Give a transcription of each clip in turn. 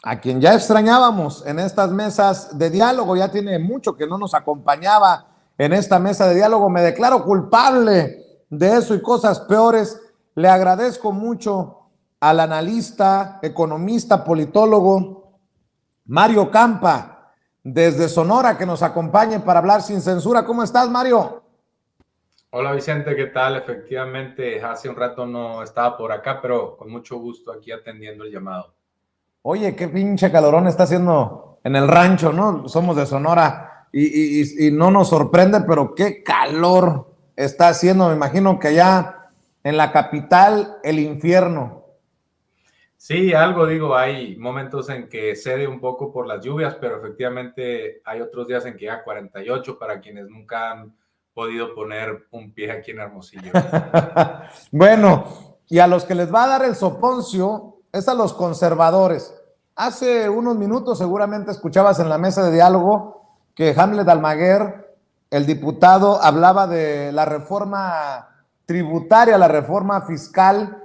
a quien ya extrañábamos en estas mesas de diálogo. Ya tiene mucho que no nos acompañaba en esta mesa de diálogo. Me declaro culpable de eso y cosas peores. Le agradezco mucho al analista, economista, politólogo Mario Campa, desde Sonora, que nos acompañe para hablar sin censura. ¿Cómo estás, Mario? Hola Vicente, ¿qué tal? Efectivamente, hace un rato no estaba por acá, pero con mucho gusto aquí atendiendo el llamado. Oye, qué pinche calorón está haciendo en el rancho, ¿no? Somos de Sonora y no nos sorprende, pero qué calor está haciendo. Me imagino que allá en la capital, el infierno. Sí, algo digo, hay momentos en que cede un poco por las lluvias, pero efectivamente hay otros días en que llega 48 para quienes nunca han podido poner un pie aquí en Hermosillo. Bueno, y a los que les va a dar el soponcio es a los conservadores. Hace unos minutos seguramente escuchabas en la mesa de diálogo que Hamlet Almaguer, el diputado, hablaba de la reforma tributaria, la reforma fiscal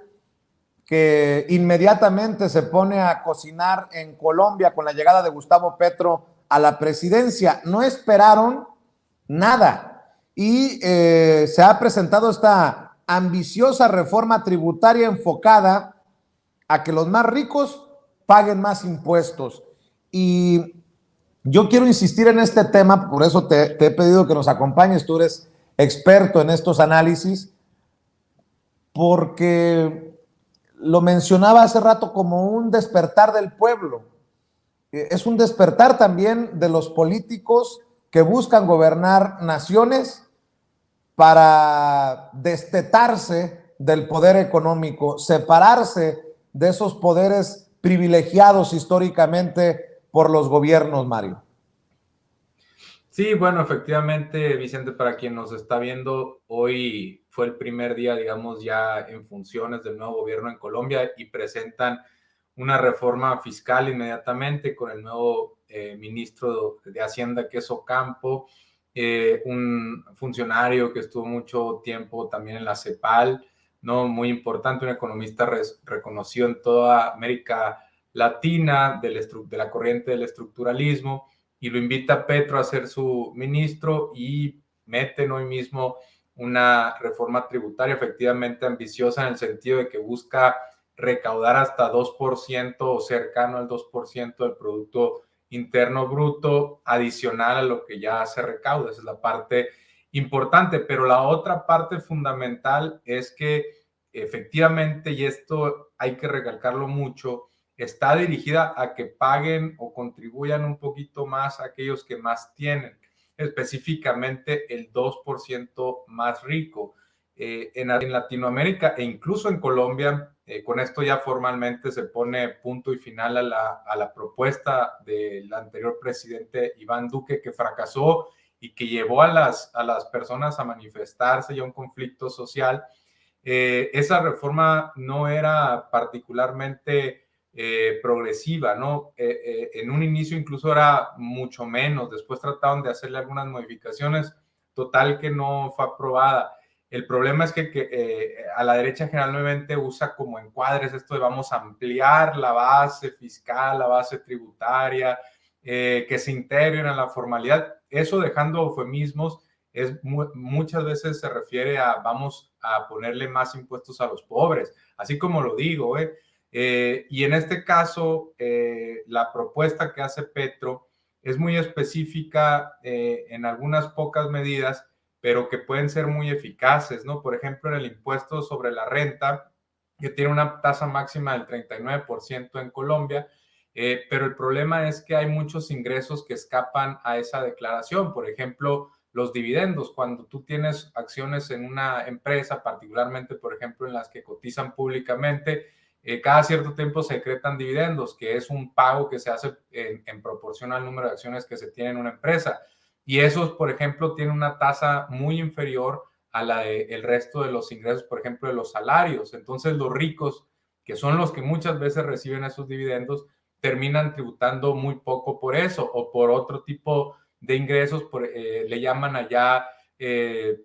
que inmediatamente se pone a cocinar en Colombia con la llegada de Gustavo Petro a la presidencia. No esperaron nada y se ha presentado esta ambiciosa reforma tributaria enfocada a que los más ricos paguen más impuestos. Y yo quiero insistir en este tema, por eso te he pedido que nos acompañes, tú eres experto en estos análisis, porque lo mencionaba hace rato como un despertar del pueblo. Es un despertar también de los políticos que buscan gobernar naciones para destetarse del poder económico, separarse de esos poderes privilegiados históricamente por los gobiernos, Mario. Sí, bueno, efectivamente, Vicente, para quien nos está viendo, hoy fue el primer día, digamos, ya en funciones del nuevo gobierno en Colombia y presentan una reforma fiscal inmediatamente con el nuevo ministro de Hacienda, que es Ocampo, un funcionario que estuvo mucho tiempo también en la CEPAL, ¿no? Muy importante, un economista reconocido en toda América Latina de la corriente del estructuralismo, y lo invita Petro a ser su ministro y meten hoy mismo una reforma tributaria efectivamente ambiciosa en el sentido de que busca recaudar hasta 2% o cercano al 2% del Producto Interno Bruto adicional a lo que ya se recauda. Esa es la parte importante, pero la otra parte fundamental es que efectivamente, y esto hay que recalcarlo mucho, está dirigida a que paguen o contribuyan un poquito más a aquellos que más tienen, específicamente el 2% más rico. En Latinoamérica e incluso en Colombia, con esto ya formalmente se pone punto y final a la propuesta del anterior presidente Iván Duque, que fracasó y que llevó a las personas a manifestarse y a un conflicto social. Esa reforma no era particularmente progresiva, ¿no? En un inicio incluso era mucho menos, después trataron de hacerle algunas modificaciones, total que no fue aprobada. El problema es que a la derecha generalmente usa como encuadres esto de vamos a ampliar la base fiscal, la base tributaria, que se integren a la formalidad, eso dejando eufemismos, muchas veces se refiere a vamos a ponerle más impuestos a los pobres, así como lo digo, y en este caso, la propuesta que hace Petro es muy específica en algunas pocas medidas, pero que pueden ser muy eficaces, ¿no? Por ejemplo, en el impuesto sobre la renta, que tiene una tasa máxima del 39% en Colombia, pero el problema es que hay muchos ingresos que escapan a esa declaración. Por ejemplo, los dividendos. Cuando tú tienes acciones en una empresa, particularmente, por ejemplo, en las que cotizan públicamente, cada cierto tiempo se decretan dividendos, que es un pago que se hace en proporción al número de acciones que se tiene en una empresa. Y esos, por ejemplo, tienen una tasa muy inferior a la del resto de los ingresos, por ejemplo, de los salarios. Entonces, los ricos, que son los que muchas veces reciben esos dividendos, terminan tributando muy poco por eso o por otro tipo de ingresos, le llaman allá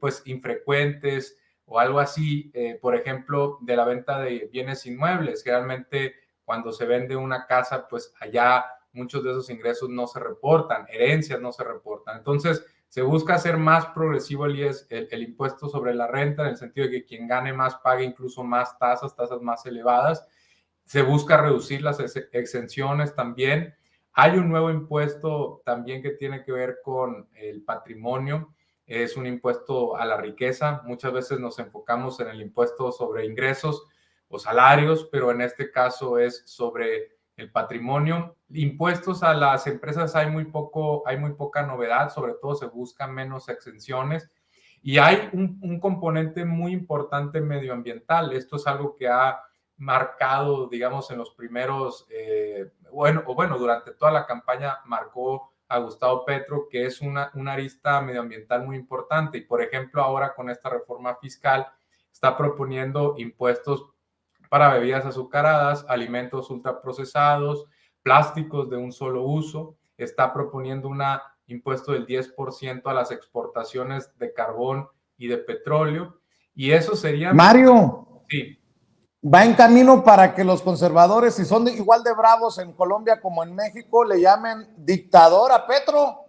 pues infrecuentes o algo así, por ejemplo, de la venta de bienes inmuebles. Generalmente cuando se vende una casa, pues allá muchos de esos ingresos no se reportan, herencias no se reportan. Entonces, se busca hacer más progresivo el impuesto sobre la renta, en el sentido de que quien gane más pague incluso más tasas más elevadas. Se busca reducir las exenciones también. Hay un nuevo impuesto también que tiene que ver con el patrimonio. Es un impuesto a la riqueza. Muchas veces nos enfocamos en el impuesto sobre ingresos o salarios, pero en este caso es sobre el patrimonio. Impuestos a las empresas hay muy poca novedad, sobre todo se buscan menos exenciones. Y hay un componente muy importante medioambiental. Esto es algo que ha marcado, digamos, en los primeros, durante toda la campaña marcó a Gustavo Petro, que es una arista medioambiental muy importante. Y, por ejemplo, ahora con esta reforma fiscal está proponiendo impuestos para bebidas azucaradas, alimentos ultraprocesados, plásticos de un solo uso. Está proponiendo un impuesto del 10% a las exportaciones de carbón y de petróleo. Y eso sería... Mario, Sí. va en camino para que los conservadores, si son igual de bravos en Colombia como en México, le llamen dictador a Petro.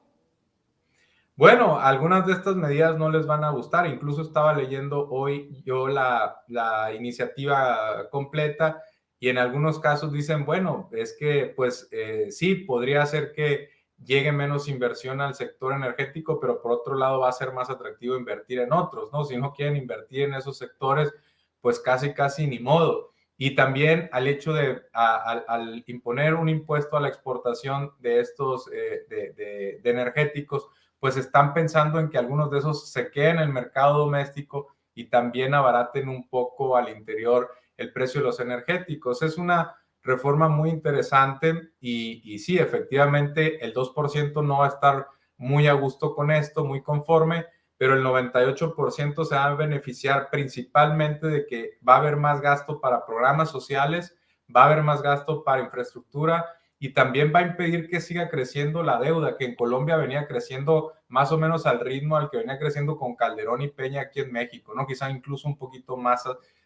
Bueno, algunas de estas medidas no les van a gustar. Incluso estaba leyendo hoy yo la iniciativa completa y en algunos casos dicen, bueno, es que pues sí, podría ser que llegue menos inversión al sector energético, pero por otro lado va a ser más atractivo invertir en otros, ¿no? Si no quieren invertir en esos sectores, pues casi ni modo. Y también al hecho de al imponer un impuesto a la exportación de estos de energéticos, pues están pensando en que algunos de esos se queden en el mercado doméstico y también abaraten un poco al interior el precio de los energéticos. Es una reforma muy interesante y sí, efectivamente, el 2% no va a estar muy a gusto con esto, muy conforme, pero el 98% se va a beneficiar principalmente de que va a haber más gasto para programas sociales, va a haber más gasto para infraestructura, y también va a impedir que siga creciendo la deuda, que en Colombia venía creciendo más o menos al ritmo al que venía creciendo con Calderón y Peña aquí en México, ¿no? Quizá incluso un poquito más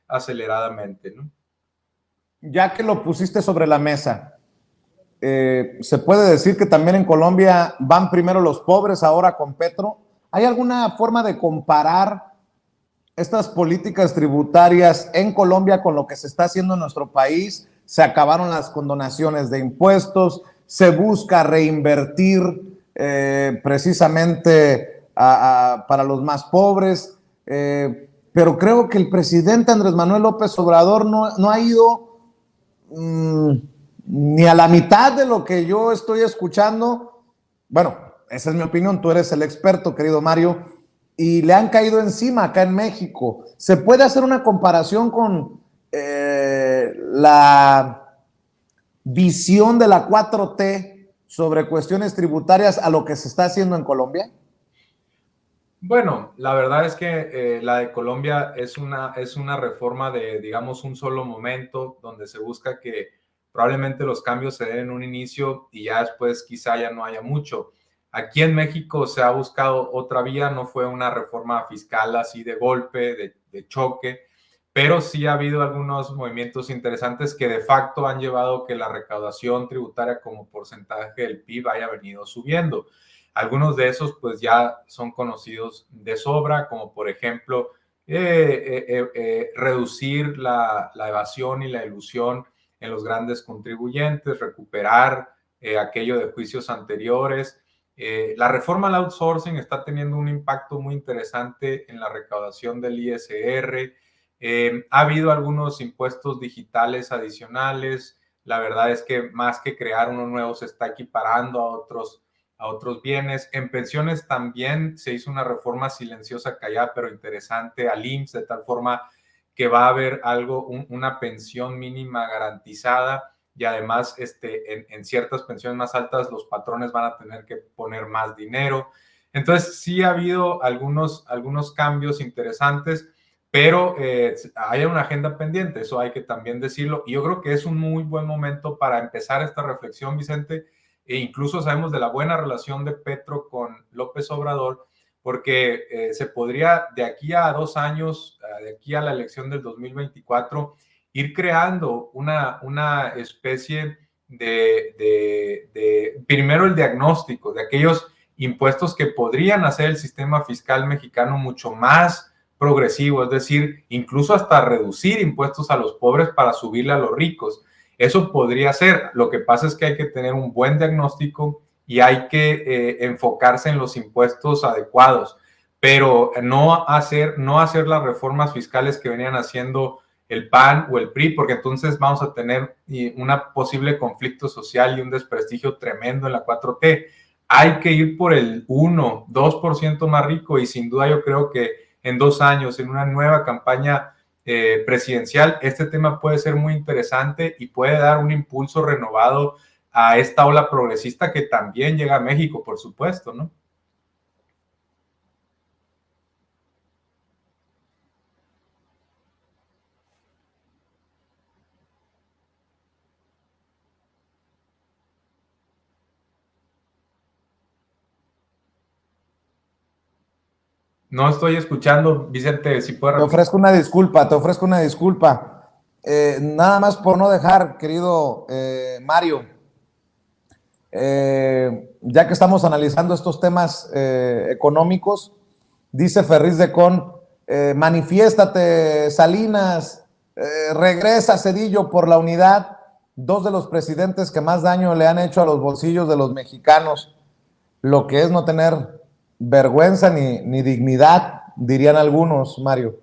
aceleradamente, ¿no? Ya que lo pusiste sobre la mesa, se puede decir que también en Colombia van primero los pobres ahora con Petro. ¿Hay alguna forma de comparar estas políticas tributarias en Colombia con lo que se está haciendo en nuestro país? Se acabaron las condonaciones de impuestos, se busca reinvertir precisamente para los más pobres, pero creo que el presidente Andrés Manuel López Obrador no ha ido ni a la mitad de lo que yo estoy escuchando. Bueno, esa es mi opinión, tú eres el experto, querido Mario, y le han caído encima acá en México. ¿Se puede hacer una comparación con la visión de la 4T sobre cuestiones tributarias a lo que se está haciendo en Colombia? Bueno, la verdad es que la de Colombia es una reforma de, digamos, un solo momento, donde se busca que probablemente los cambios se den en un inicio y ya después quizá ya no haya mucho. Aquí en México se ha buscado otra vía, no fue una reforma fiscal así de golpe, de choque, pero sí ha habido algunos movimientos interesantes que de facto han llevado que la recaudación tributaria como porcentaje del PIB haya venido subiendo. Algunos de esos pues ya son conocidos de sobra, como por ejemplo reducir la evasión y la elusión en los grandes contribuyentes, recuperar aquello de juicios anteriores. La reforma al outsourcing está teniendo un impacto muy interesante en la recaudación del ISR. Ha habido algunos impuestos digitales adicionales. La verdad es que más que crear uno nuevo se está equiparando a otros bienes. En pensiones también se hizo una reforma silenciosa, callada, pero interesante al IMSS, de tal forma que va a haber una pensión mínima garantizada y además en ciertas pensiones más altas los patrones van a tener que poner más dinero. Entonces sí ha habido algunos cambios interesantes, pero hay una agenda pendiente, eso hay que también decirlo. Y yo creo que es un muy buen momento para empezar esta reflexión, Vicente. E incluso sabemos de la buena relación de Petro con López Obrador, porque se podría de aquí a 2 años, de aquí a la elección del 2024, ir creando una especie primero el diagnóstico de aquellos impuestos que podrían hacer el sistema fiscal mexicano mucho más progresivo, es decir, incluso hasta reducir impuestos a los pobres para subirle a los ricos. Eso podría ser. Lo que pasa es que hay que tener un buen diagnóstico y hay que enfocarse en los impuestos adecuados, pero no hacer las reformas fiscales que venían haciendo el PAN o el PRI, porque entonces vamos a tener un posible conflicto social y un desprestigio tremendo en la 4T. Hay que ir por el 1, 2% más rico, y sin duda yo creo que en 2 años, en una nueva campaña presidencial, este tema puede ser muy interesante y puede dar un impulso renovado a esta ola progresista que también llega a México, por supuesto, ¿no? No estoy escuchando, Vicente, si puedes repetir. Te ofrezco una disculpa. Nada más por no dejar, querido Mario, ya que estamos analizando estos temas económicos, dice Ferriz de Con, manifiéstate, Salinas, regresa Cedillo por la unidad, 2 de los presidentes que más daño le han hecho a los bolsillos de los mexicanos, lo que es no tener vergüenza ni dignidad, dirían algunos, Mario.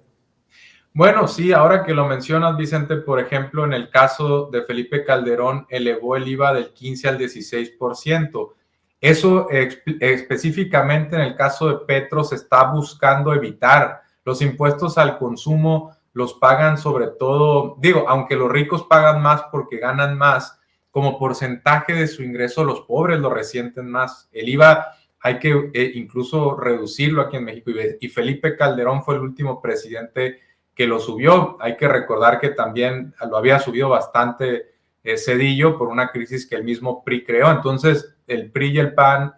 Bueno, sí, ahora que lo mencionas, Vicente, por ejemplo, en el caso de Felipe Calderón, elevó el IVA del 15 al 16%. Eso específicamente en el caso de Petro se está buscando evitar. Los impuestos al consumo los pagan sobre todo, digo, aunque los ricos pagan más porque ganan más, como porcentaje de su ingreso los pobres lo resienten más. El IVA hay que incluso reducirlo aquí en México, y Felipe Calderón fue el último presidente que lo subió. Hay que recordar que también lo había subido bastante Cedillo por una crisis que el mismo PRI creó. Entonces, el PRI y el PAN,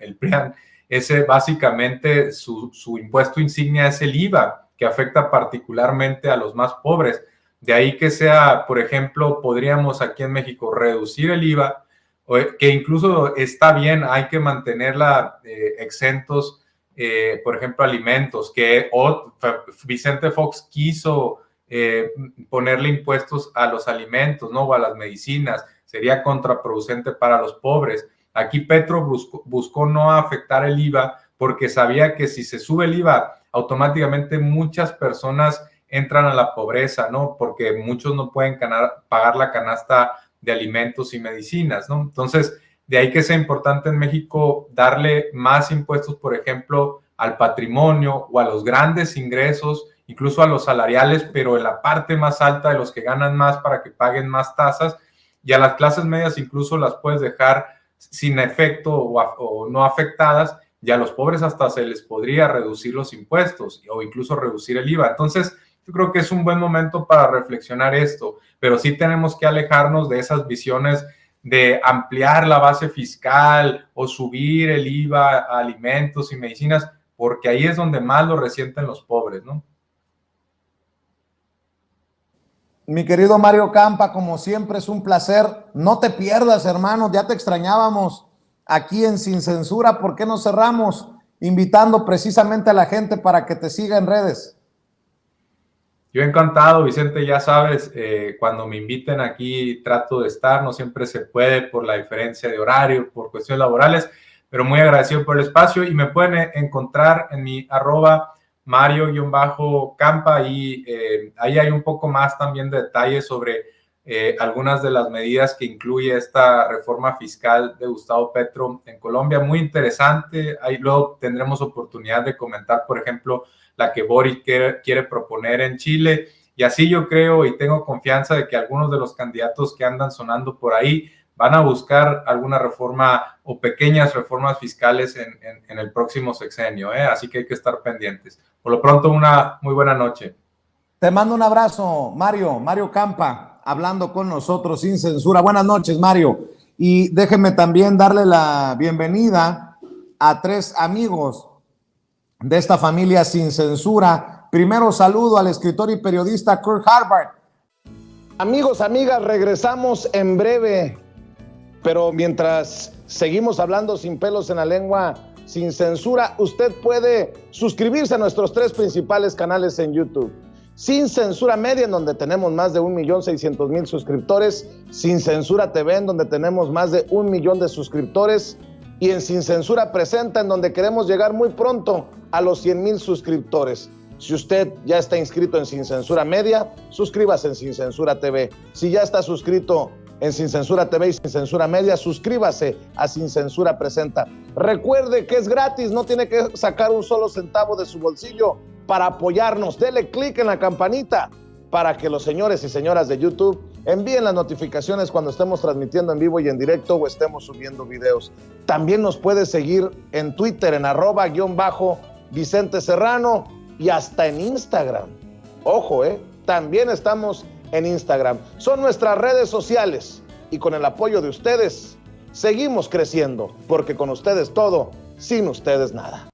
ese básicamente su impuesto insignia es el IVA, que afecta particularmente a los más pobres. De ahí que sea, por ejemplo, podríamos aquí en México reducir el IVA, que incluso está bien, hay que mantenerla exentos, por ejemplo, alimentos, que Vicente Fox quiso ponerle impuestos a los alimentos, ¿no? O a las medicinas, sería contraproducente para los pobres. Aquí Petro buscó no afectar el IVA porque sabía que si se sube el IVA, automáticamente muchas personas entran a la pobreza, ¿no? Porque muchos no pueden pagar la canasta de alimentos y medicinas, ¿no? Entonces, de ahí que sea importante en México darle más impuestos, por ejemplo, al patrimonio o a los grandes ingresos, incluso a los salariales, pero en la parte más alta de los que ganan más para que paguen más tasas, y a las clases medias incluso las puedes dejar sin efecto o no afectadas, y a los pobres hasta se les podría reducir los impuestos o incluso reducir el IVA. Entonces, yo creo que es un buen momento para reflexionar esto, pero sí tenemos que alejarnos de esas visiones de ampliar la base fiscal o subir el IVA a alimentos y medicinas, porque ahí es donde más lo resienten los pobres, ¿no? Mi querido Mario Campa, como siempre es un placer. No te pierdas, hermano, ya te extrañábamos aquí en Sin Censura. ¿Por qué no cerramos invitando precisamente a la gente para que te siga en redes? Yo encantado, Vicente, ya sabes, cuando me inviten aquí trato de estar, no siempre se puede por la diferencia de horario, por cuestiones laborales, pero muy agradecido por el espacio, y me pueden encontrar en mi @Mario_Campa, y ahí hay un poco más también de detalles sobre algunas de las medidas que incluye esta reforma fiscal de Gustavo Petro en Colombia. Muy interesante. Ahí luego tendremos oportunidad de comentar, por ejemplo, la que Boric quiere proponer en Chile, y así yo creo y tengo confianza de que algunos de los candidatos que andan sonando por ahí van a buscar alguna reforma o pequeñas reformas fiscales en el próximo sexenio, así que hay que estar pendientes. Por lo pronto, una muy buena noche. Te mando un abrazo, Mario Campa, hablando con nosotros sin censura. Buenas noches, Mario. Y déjenme también darle la bienvenida a 3 amigos de esta familia Sin Censura. Primero saludo al escritor y periodista Kurt Harvard. Amigos, amigas, regresamos en breve, pero mientras seguimos hablando sin pelos en la lengua, sin censura, usted puede suscribirse a nuestros 3 principales canales en YouTube. Sin Censura Media, en donde tenemos más de 1,600,000 suscriptores, Sin Censura TV, en donde tenemos más de 1 millón de suscriptores, y en Sin Censura Presenta, en donde queremos llegar muy pronto a los 100,000 suscriptores. Si usted ya está inscrito en Sin Censura Media, suscríbase en Sin Censura TV. Si ya está suscrito en Sin Censura TV y Sin Censura Media, suscríbase a Sin Censura Presenta. Recuerde que es gratis, no tiene que sacar un solo centavo de su bolsillo para apoyarnos. Dele clic en la campanita para que los señores y señoras de YouTube envíen las notificaciones cuando estemos transmitiendo en vivo y en directo o estemos subiendo videos. También nos puede seguir en Twitter en @_Vicente Serrano y hasta en Instagram. Ojo, también estamos en Instagram. Son nuestras redes sociales y con el apoyo de ustedes seguimos creciendo, porque con ustedes todo, sin ustedes nada.